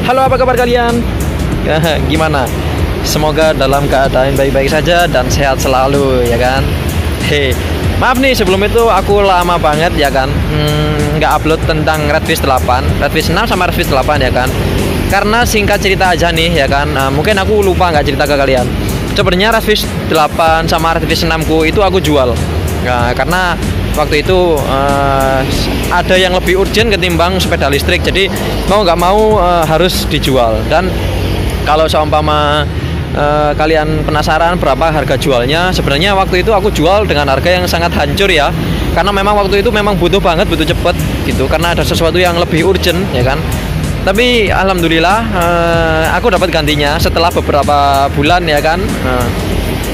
Halo, apa kabar kalian? Gimana? Semoga dalam keadaan baik-baik saja dan sehat selalu, ya kan? Maaf nih, sebelum itu aku lama banget ya kan nggak upload tentang Redfish 8, Redfish 6 sama Redfish 8 ya kan. Karena singkat cerita aja nih ya kan, mungkin aku lupa nggak cerita ke kalian. Sebenarnya Redfish 8 sama Redfish 6 ku itu aku jual. Nah, karena waktu itu ada yang lebih urgent ketimbang sepeda listrik, jadi mau nggak mau harus dijual. Dan kalau seumpama kalian penasaran berapa harga jualnya, sebenarnya waktu itu aku jual dengan harga yang sangat hancur ya, karena memang waktu itu memang butuh banget, butuh cepet gitu, karena ada sesuatu yang lebih urgent ya kan. Tapi alhamdulillah aku dapat gantinya setelah beberapa bulan ya kan.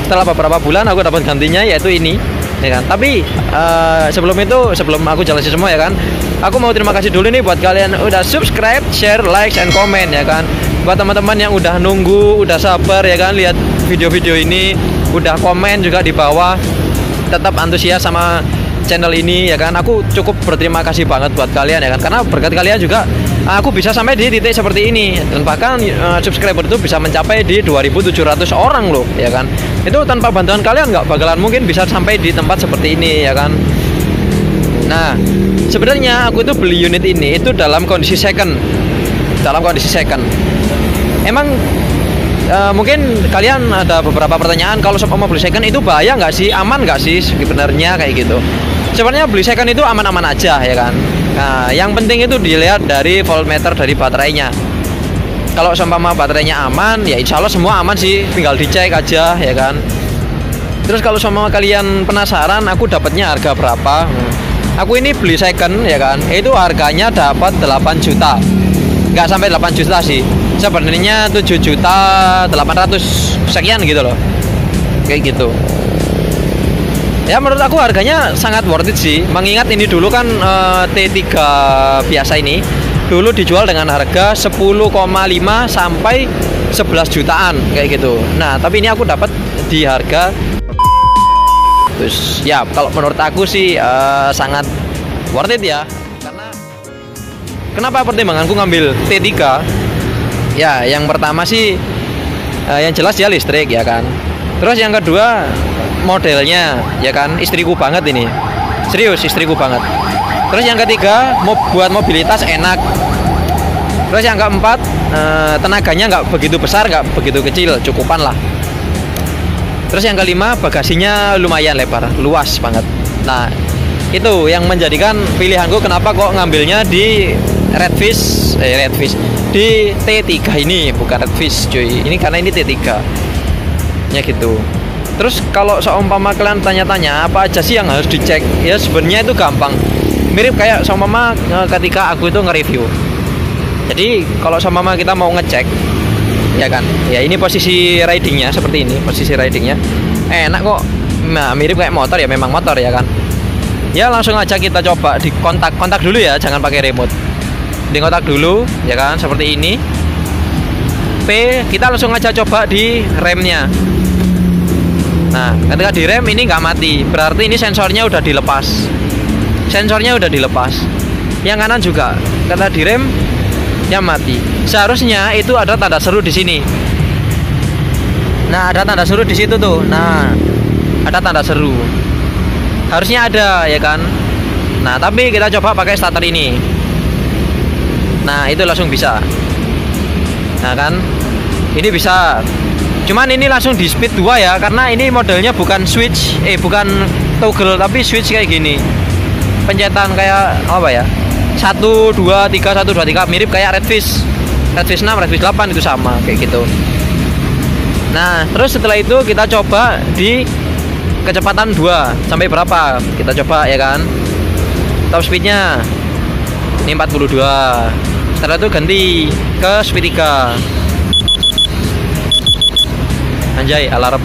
Setelah beberapa bulan aku dapat gantinya, yaitu ini ya kan. Tapi sebelum aku jelasin semua ya kan, aku mau terima kasih dulu nih buat kalian udah subscribe, share, like, and comment ya kan. Buat teman-teman yang udah nunggu, udah sabar ya kan lihat video-video ini, udah komen juga di bawah, tetap antusias sama channel ini ya kan. Aku cukup berterima kasih banget buat kalian ya kan, karena berkat kalian juga aku bisa sampai di titik seperti ini, dan bahkan subscriber itu bisa mencapai di 2.700 orang loh ya kan. Itu tanpa bantuan kalian nggak bakalan mungkin bisa sampai di tempat seperti ini ya kan. Nah, sebenarnya aku itu beli unit ini itu dalam kondisi second. Emang mungkin kalian ada beberapa pertanyaan, kalau mau beli second itu bahaya nggak sih, aman nggak sih sebenarnya kayak gitu. Sebenarnya beli second itu aman-aman aja ya kan. Nah, yang penting itu dilihat dari voltmeter dari baterainya. Kalau seumpama baterainya aman, ya insya Allah semua aman sih, tinggal dicek aja ya kan. Terus kalau seumpama kalian penasaran aku dapatnya harga berapa, aku ini beli second ya kan, itu harganya dapat 8 juta. Nggak sampai 8 juta sih, sebenarnya 7.800.000 sekian gitu loh, kayak gitu. Ya menurut aku harganya sangat worth it sih, mengingat ini dulu kan T3 biasa ini dulu dijual dengan harga 10,5 sampai 11 jutaan kayak gitu. Nah tapi ini aku dapat di harga, terus ya kalau menurut aku sih sangat worth it ya. Karena kenapa pertimbanganku ngambil T3? Ya yang pertama sih yang jelas dia listrik ya kan. Terus yang kedua modelnya ya kan, istriku banget ini, serius istriku banget. Terus yang ketiga buat mobilitas enak. Terus yang keempat tenaganya nggak begitu besar, nggak begitu kecil, cukupan lah. Terus yang kelima bagasinya lumayan lebar, luas banget. Nah itu yang menjadikan pilihanku kenapa kok ngambilnya di Redfish di T3 ini, bukan Redfish cuy, ini karena ini T3 ya gitu. Terus kalau seumpama kalian tanya-tanya apa aja sih yang harus dicek, ya sebenarnya itu gampang, mirip kayak seumpama ketika aku itu nge-review. Jadi kalau seumpama kita mau ngecek ya kan, ya ini posisi ridingnya seperti ini, posisi ridingnya enak kok. Nah mirip kayak motor ya, memang motor ya kan. Ya langsung aja kita coba di kontak dulu ya, jangan pakai remote. Di kontak dulu ya kan, seperti ini. Kita langsung aja coba di remnya. Nah ketika di rem ini nggak mati, berarti ini sensornya udah dilepas. Yang kanan juga ketika di rem yang mati. Seharusnya itu ada tanda seru di sini. Nah ada tanda seru di situ tuh. Nah ada tanda seru, harusnya ada ya kan. Nah tapi kita coba pakai starter ini. Nah itu langsung bisa. Nah kan ini bisa, cuman ini langsung di speed 2 ya, karena ini modelnya bukan switch, bukan toggle, tapi switch kayak gini, pencetan kayak apa ya, 1 2 3 1 2 3, mirip kayak Redfish 6, Redfish 8 itu sama kayak gitu. Nah terus setelah itu kita coba di kecepatan 2 sampai berapa, kita coba ya kan. Top speednya ini 42. Setelah itu ganti ke speed 3. Anjay alarm.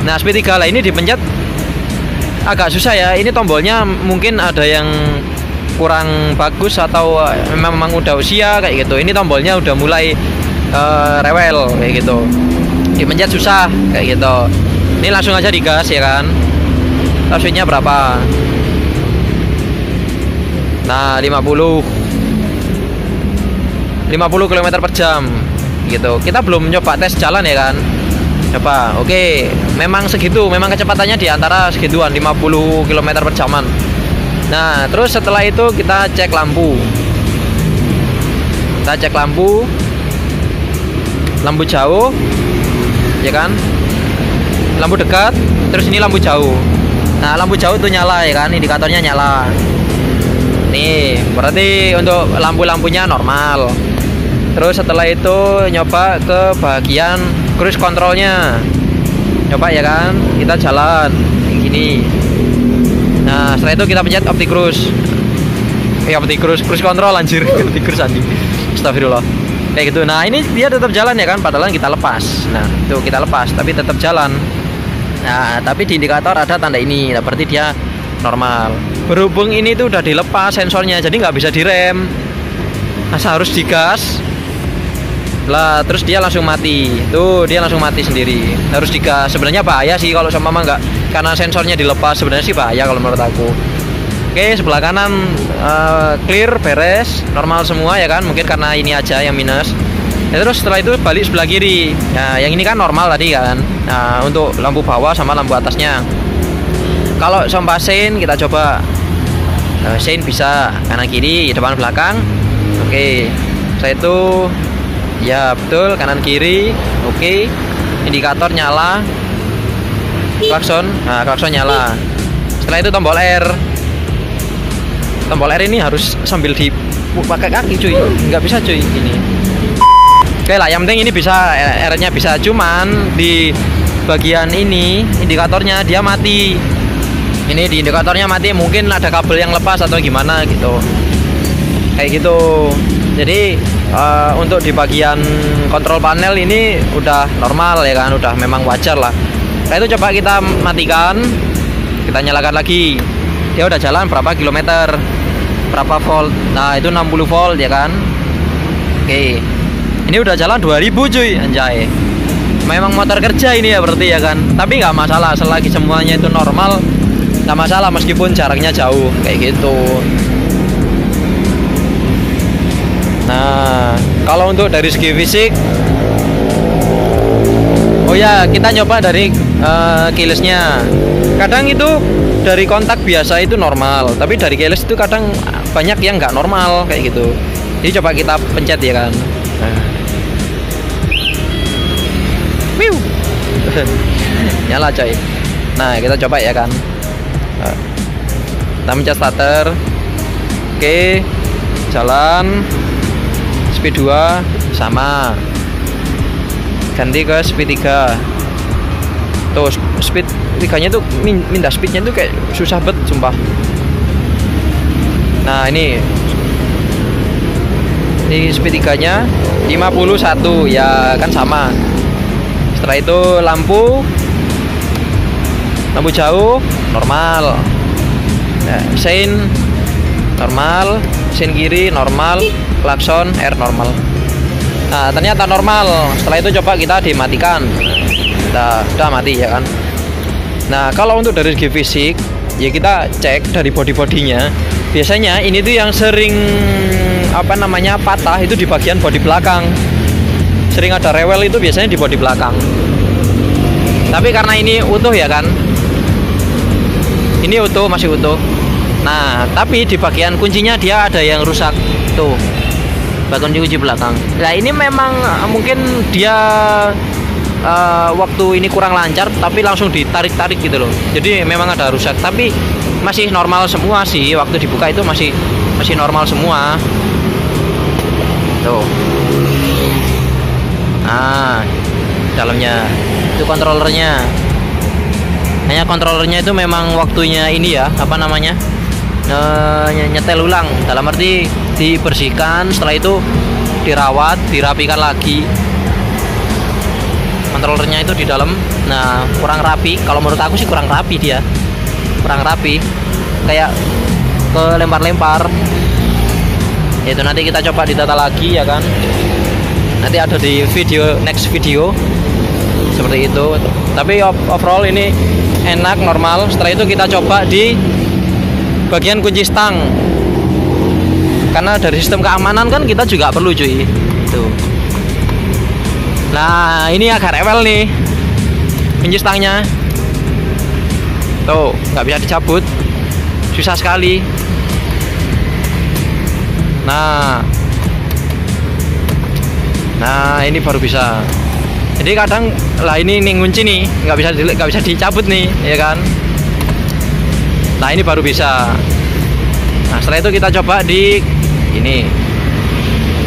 Nah speed 3 lah ini dipencet agak susah ya, ini tombolnya mungkin ada yang kurang bagus atau memang udah usia kayak gitu. Ini tombolnya udah mulai rewel kayak gitu, dipencet susah kayak gitu. Ini langsung aja digas ya kan. Top speednya berapa? Nah 50. 50 km per jam gitu. Kita belum nyoba tes jalan ya kan. Coba, oke, memang segitu, memang kecepatannya di antara segituan 50 km per jaman. Nah, terus setelah itu kita cek lampu. Kita cek lampu jauh, ya kan? Lampu dekat, terus ini lampu jauh. Nah, lampu jauh itu nyala ya kan, indikatornya nyala. Nih, berarti untuk lampu-lampunya normal. Terus setelah itu nyoba ke bagian cruise controlnya. Coba ya kan, kita jalan kayak gini. Nah, setelah itu kita pencet opti cruise. Cruise control anjir. Opti cruise Andi. Astagfirullah. Kayak gitu. Nah, ini dia tetap jalan ya kan, padahal kita lepas. Nah, itu kita lepas tapi tetap jalan. Nah, tapi di indikator ada tanda ini. Nah, berarti dia normal. Berhubung ini tuh udah dilepas sensornya, jadi nggak bisa direm. Nah, harus digas. Lah, terus dia langsung mati. Tuh, dia langsung mati sendiri. Harus digas. Sebenarnya bahaya sih kalau sama mama nggak, karena sensornya dilepas. Sebenarnya sih bahaya kalau menurut aku. Oke, sebelah kanan clear, beres, normal semua ya kan. Mungkin karena ini aja yang minus. Ya, terus setelah itu balik sebelah kiri. Nah, yang ini kan normal tadi kan. Nah, untuk lampu bawah sama lampu atasnya. Kalau sampah sein kita coba. Sein bisa kanan kiri, depan belakang. Oke. Setelah itu ya betul, kanan kiri. Oke. Indikator nyala. Klakson. Nah, klakson nyala. Setelah itu tombol R. Tombol R ini harus sambil dipakai kaki cuy. Nggak bisa cuy ini. Oke lah, yang penting ini bisa, R-nya bisa. Cuman di bagian ini indikatornya dia mati. Ini di indikatornya mati, mungkin ada kabel yang lepas atau gimana gitu. Kayak gitu. Jadi untuk di bagian kontrol panel ini udah normal ya kan, udah memang wajar lah. Nah, itu coba kita matikan, kita nyalakan lagi. Dia udah jalan berapa kilometer, berapa volt. Nah, itu 60 volt ya kan. Oke. Ini udah jalan 2000 cuy, anjay. Memang motor kerja ini ya berarti ya kan. Tapi nggak masalah selagi semuanya itu normal, nggak masalah meskipun jaraknya jauh kayak gitu. Nah, kalau untuk dari segi fisik, oh ya kita nyoba dari keylessnya. Kadang itu dari kontak biasa itu normal, tapi dari keyless itu kadang banyak yang nggak normal kayak gitu. Jadi coba kita pencet ya kan. Nah. Nyala coy. Nah, kita coba ya kan. Kita pencet starter. Oke, jalan. Speed 2 sama. Ganti ke speed 3. Tuh, speed 3-nya tuh minta speednya tuh kayak susah banget sumpah. Nah, ini speed 3-nya 51 ya kan sama. Setelah itu lampu jauh normal. Nah, sein normal, sein kiri normal, klakson R normal. Nah, ternyata normal. Setelah itu coba kita dimatikan. Udah mati ya kan. Nah, kalau untuk dari segi fisik ya kita cek dari body-bodinya. Biasanya ini tuh yang sering patah itu di bagian bodi belakang. Sering ada rewel itu biasanya di bodi belakang. Tapi karena ini utuh ya kan. Ini utuh, masih utuh. Nah, tapi di bagian kuncinya dia ada yang rusak. Tuh. Bagian kunci belakang. Nah, ini memang mungkin dia waktu ini kurang lancar tapi langsung ditarik-tarik gitu loh. Jadi memang ada rusak, tapi masih normal semua sih. Waktu dibuka itu masih normal semua. Tuh. Nah, dalamnya itu kontrolernya. Hanya kontrolernya itu memang waktunya ini ya, nyetel ulang. Dalam arti dibersihkan, setelah itu dirawat, dirapikan lagi. Kontrolernya itu di dalam. Nah, kurang rapi. Kalau menurut aku sih kurang rapi dia. Kurang rapi. Kayak kelempar-lempar. Itu nanti kita coba didata lagi ya kan. Nanti ada di next video seperti itu. Tapi overall ini enak, normal. Setelah itu kita coba di bagian kunci stang. Karena dari sistem keamanan kan kita juga perlu cuy. Tuh. Nah ini agak rewel nih kunci stangnya. Tuh nggak bisa dicabut, susah sekali. Nah ini baru bisa. Jadi kadang lah ini ngunci nih nggak bisa dicabut nih ya kan. Nah ini baru bisa. Nah setelah itu kita coba di ini.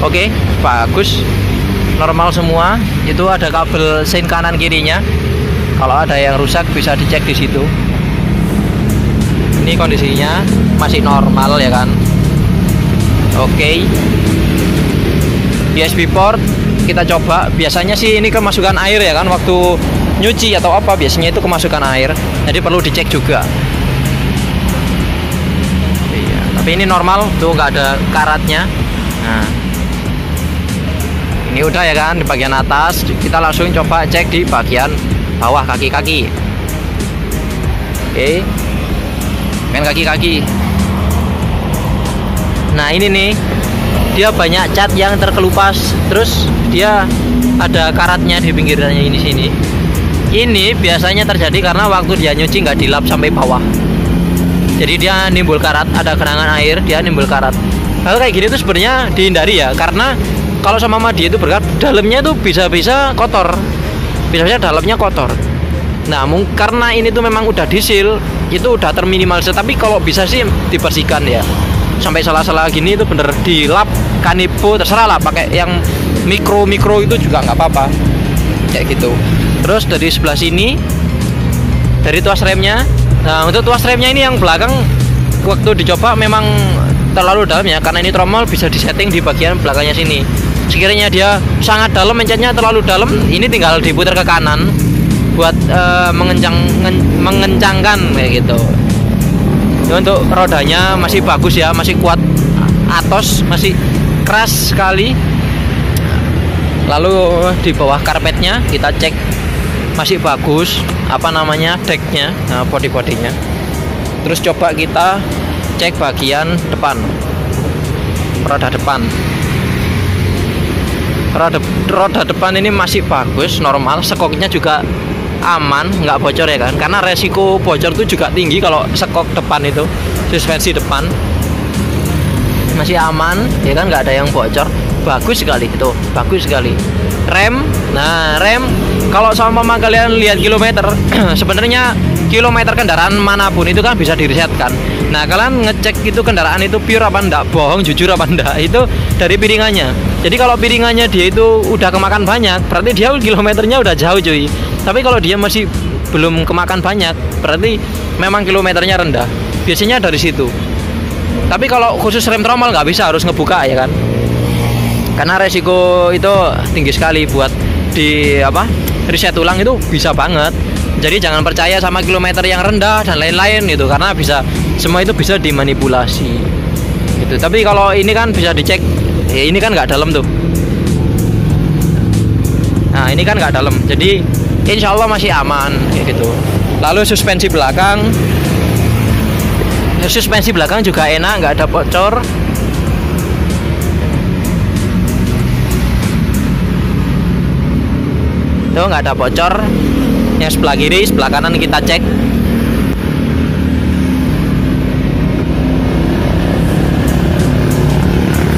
Oke, bagus, normal semua. Itu ada kabel sein kanan kirinya. Kalau ada yang rusak bisa dicek di situ. Ini kondisinya masih normal ya kan. Oke. USB port kita coba. Biasanya sih ini kemasukan air ya kan, waktu nyuci atau apa biasanya itu kemasukan air. Jadi perlu dicek juga. Iya, tapi ini normal tuh, nggak ada karatnya. Nah, ini udah ya kan di bagian atas. Kita langsung coba cek di bagian bawah kaki-kaki. Oke, kan kaki-kaki. Nah ini nih, dia banyak cat yang terkelupas, terus dia ada karatnya di pinggirnya ini sini. Ini biasanya terjadi karena waktu dia nyuci nggak dilap sampai bawah. Jadi dia nimbul karat, ada genangan air, dia nimbul karat. Hal kayak gini tuh sebenarnya dihindari ya, karena kalau sama dia itu berkat dalamnya tuh bisa-bisa kotor, bisa-bisa dalamnya kotor. Nah karena ini tuh memang udah disil, itu udah terminimalisir. Tapi kalau bisa sih dibersihkan ya. Sampai salah-salah gini itu bener dilap, kanipo terserah lah, pakai yang mikro itu juga nggak apa-apa kayak gitu. Terus dari sebelah sini, dari tuas remnya. Nah untuk tuas remnya ini yang belakang waktu dicoba memang terlalu dalam ya, karena ini tromol bisa disetting di bagian belakangnya sini. Sekiranya dia sangat dalam, mencetnya terlalu dalam, ini tinggal diputar ke kanan buat mengencangkan kayak gitu. Untuk rodanya masih bagus ya, masih kuat, atos, masih keras sekali. Lalu di bawah karpetnya kita cek masih bagus, apa namanya, decknya, nah, body-bodinya. Terus coba kita cek bagian depan, roda depan. Roda depan ini masih bagus, normal, sekoknya juga aman, nggak bocor ya kan, karena resiko bocor itu juga tinggi kalau sekok depan itu, suspensi depan masih aman ya kan, nggak ada yang bocor. Bagus sekali itu, bagus sekali. Rem, nah rem kalau sama kalian lihat kilometer sebenarnya kilometer kendaraan manapun itu kan bisa diresetkan. Nah kalian ngecek itu kendaraan itu pure apa enggak, bohong jujur apa enggak, itu dari piringannya. Jadi kalau piringannya dia itu udah kemakan banyak, berarti dia kilometernya udah jauh cuy. Tapi kalau dia masih belum kemakan banyak, berarti memang kilometernya rendah. Biasanya dari situ. Tapi kalau khusus rem tromol nggak bisa, harus ngebuka ya kan. Karena resiko itu tinggi sekali buat di reset ulang itu bisa banget. Jadi jangan percaya sama kilometer yang rendah dan lain-lain itu, karena semua itu bisa dimanipulasi. Gitu. Tapi kalau ini kan bisa dicek. Ya ini kan nggak dalam tuh. Nah ini kan nggak dalam. Jadi insya Allah masih aman kayak gitu. Lalu suspensi belakang juga enak, nggak ada bocor. Tuh nggak ada bocor. Yang sebelah kiri, sebelah kanan kita cek.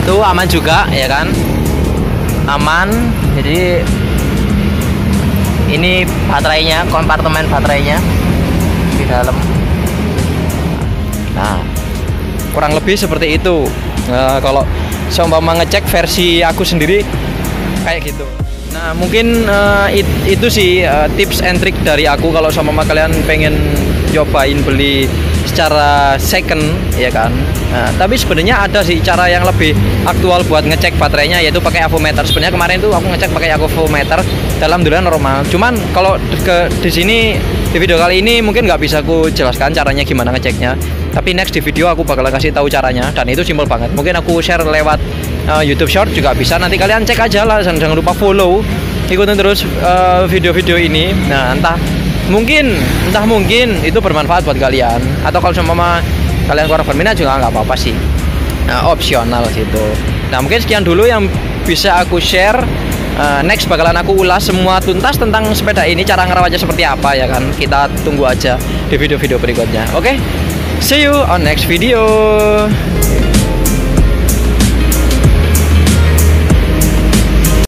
Tuh aman juga ya kan, aman. Jadi ini baterainya, kompartemen baterainya di dalam. Nah kurang lebih seperti itu. Nah, kalau seumpama ngecek versi aku sendiri kayak gitu. Nah mungkin itu sih tips and trick dari aku kalau seumpama kalian pengen cobain beli secara second ya kan. Nah, tapi sebenarnya ada sih cara yang lebih aktual buat ngecek baterainya, yaitu pakai avometer. Sebenarnya kemarin tuh aku ngecek pakai avometer, alhamdulillah normal. Cuman kalau di sini di video kali ini mungkin nggak bisa aku jelaskan caranya gimana ngeceknya. Tapi next di video aku bakal kasih tahu caranya, dan itu simpel banget. Mungkin aku share lewat YouTube Short juga bisa. Nanti kalian cek aja lah, jangan lupa follow, ikutin terus video-video ini. Nah entah mungkin itu bermanfaat buat kalian, atau kalau sama kalian kurang berminat juga nggak apa-apa sih. opsional gitu. Nah mungkin sekian dulu yang bisa aku share. Next bakalan aku ulas semua tuntas tentang sepeda ini, cara ngerawatnya seperti apa ya kan. Kita tunggu aja di video-video berikutnya. Oke, see you on next video.